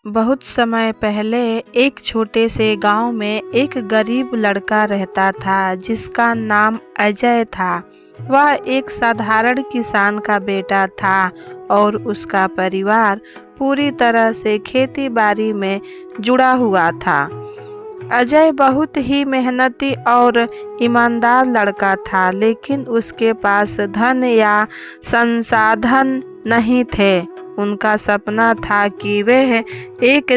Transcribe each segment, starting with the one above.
बहुत समय पहले एक छोटे से गांव में एक गरीब लड़का रहता था जिसका नाम अजय था। वह एक साधारण किसान का बेटा था और उसका परिवार पूरी तरह से खेती बाड़ी में जुड़ा हुआ था। अजय बहुत ही मेहनती और ईमानदार लड़का था, लेकिन उसके पास धन या संसाधन नहीं थे। उनका सपना था कि वह एक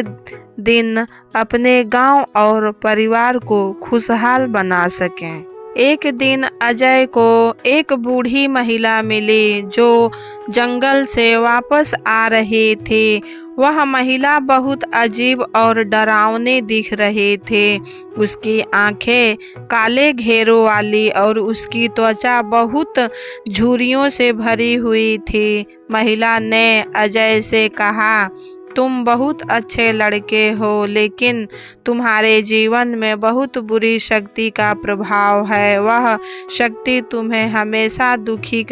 दिन अपने गांव और परिवार को खुशहाल बना सकें। एक दिन अजय को एक बूढ़ी महिला मिली जो जंगल से वापस आ रही थी। वह महिला बहुत अजीब और डरावनी दिख रही थी। उसकी आंखें काले घेरों वाली और उसकी त्वचा बहुत झुर्रियों से भरी हुई थी। महिला ने अजय से कहा, तुम बहुत अच्छे लड़के हो, लेकिन तुम्हारे जीवन में बहुत बुरी शक्ति का प्रभाव है। वह शक्ति तुम्हें हमेशा दुखी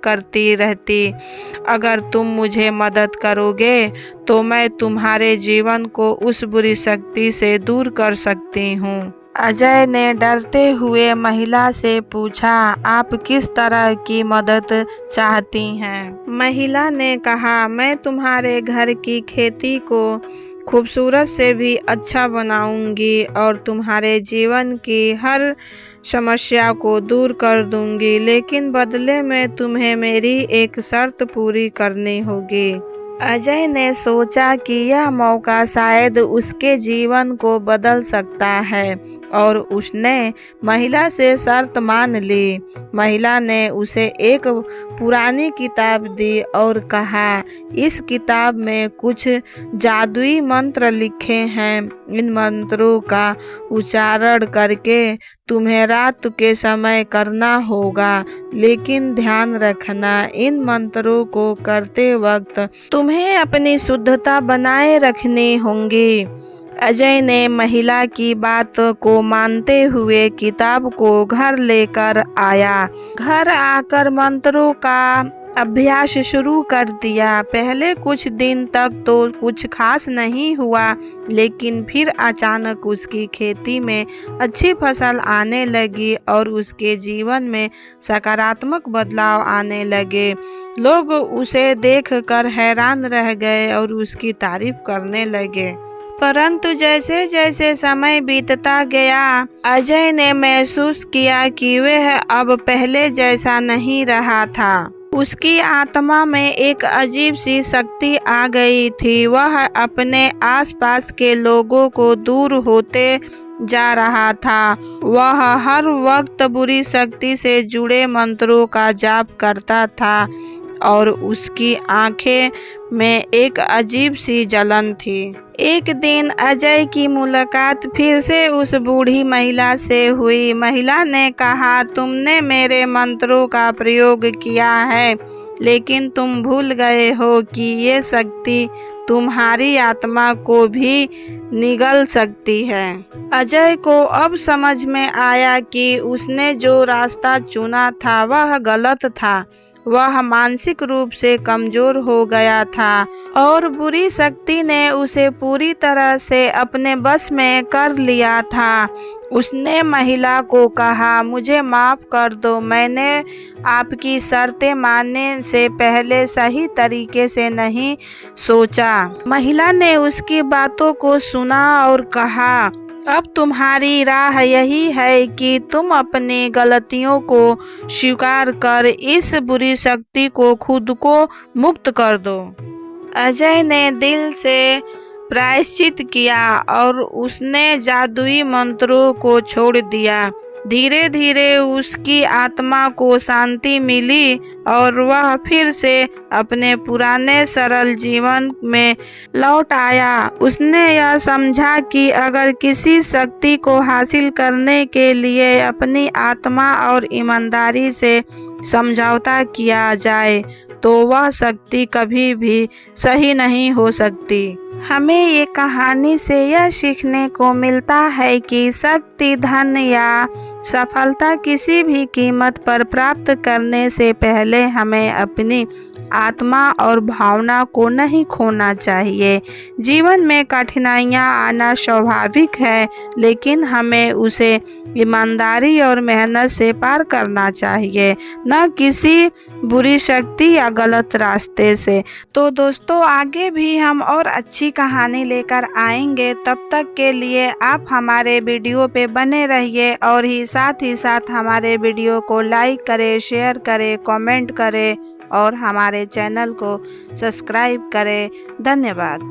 करती रहती। अगर तुम मुझे मदद करोगे तो मैं तुम्हारे जीवन को उस बुरी शक्ति से दूर कर सकती हूँ। अजय ने डरते हुए महिला से पूछा, आप किस तरह की मदद चाहती हैं? महिला ने कहा, मैं तुम्हारे घर की खेती को खूबसूरत से भी अच्छा बनाऊंगी और तुम्हारे जीवन की हर समस्या को दूर कर दूंगी, लेकिन बदले में तुम्हें मेरी एक शर्त पूरी करनी होगी। अजय ने सोचा कि यह मौका शायद उसके जीवन को बदल सकता है और उसने महिला से शर्त मान ली। महिला ने उसे एक पुरानी किताब दी और कहा, इस किताब में कुछ जादुई मंत्र लिखे हैं। इन मंत्रों का उच्चारण करके तुम्हें रात के समय करना होगा, लेकिन ध्यान रखना, इन मंत्रों को करते वक्त तुम्हें अपनी शुद्धता बनाए रखनी होगी। अजय ने महिला की बात को मानते हुए किताब को घर लेकर आया। घर आकर मंत्रों का अभ्यास शुरू कर दिया। पहले कुछ दिन तक तो कुछ खास नहीं हुआ, लेकिन फिर अचानक उसकी खेती में अच्छी फसल आने लगी और उसके जीवन में सकारात्मक बदलाव आने लगे। लोग उसे देखकर हैरान रह गए और उसकी तारीफ करने लगे। परंतु जैसे जैसे समय बीतता गया, अजय ने महसूस किया कि वह अब पहले जैसा नहीं रहा था। उसकी आत्मा में एक अजीब सी शक्ति आ गई थी। वह अपने आसपास के लोगों को दूर होते जा रहा था। वह हर वक्त बुरी शक्ति से जुड़े मंत्रों का जाप करता था और उसकी आंखें में एक अजीब सी जलन थी। एक दिन अजय की मुलाकात फिर से उस बूढ़ी महिला से हुई। महिला ने कहा, तुमने मेरे मंत्रों का प्रयोग किया है, लेकिन तुम भूल गए हो कि ये शक्ति तुम्हारी आत्मा को भी निगल सकती है। अजय को अब समझ में आया कि उसने जो रास्ता चुना था वह गलत था। वह मानसिक रूप से कमजोर हो गया था और बुरी शक्ति ने उसे पूरी तरह से अपने बस में कर लिया था। उसने महिला को कहा, मुझे माफ कर दो, मैंने आपकी शर्तें मानने से पहले सही तरीके से नहीं सोचा। महिला ने उसकी बातों को सुना और कहा, अब तुम्हारी राह यही है कि तुम अपनी गलतियों को स्वीकार कर इस बुरी शक्ति को खुद को मुक्त कर दो। अजय ने दिल से प्रायश्चित किया और उसने जादुई मंत्रों को छोड़ दिया। धीरे धीरे उसकी आत्मा को शांति मिली और वह फिर से अपने पुराने सरल जीवन में लौट आया। उसने यह समझा कि अगर किसी शक्ति को हासिल करने के लिए अपनी आत्मा और ईमानदारी से समझौता किया जाए तो वह शक्ति कभी भी सही नहीं हो सकती। हमें ये कहानी से यह सीखने को मिलता है कि शक्ति, धन या सफलता किसी भी कीमत पर प्राप्त करने से पहले हमें अपनी आत्मा और भावना को नहीं खोना चाहिए। जीवन में कठिनाइयाँ आना स्वाभाविक है, लेकिन हमें उसे ईमानदारी और मेहनत से पार करना चाहिए, न किसी बुरी शक्ति या गलत रास्ते से। तो दोस्तों, आगे भी हम और अच्छी कहानी लेकर आएंगे। तब तक के लिए आप हमारे वीडियो पे बने रहिए और साथ ही साथ हमारे वीडियो को लाइक करें, शेयर करें, कमेंट करें और हमारे चैनल को सब्सक्राइब करें। धन्यवाद।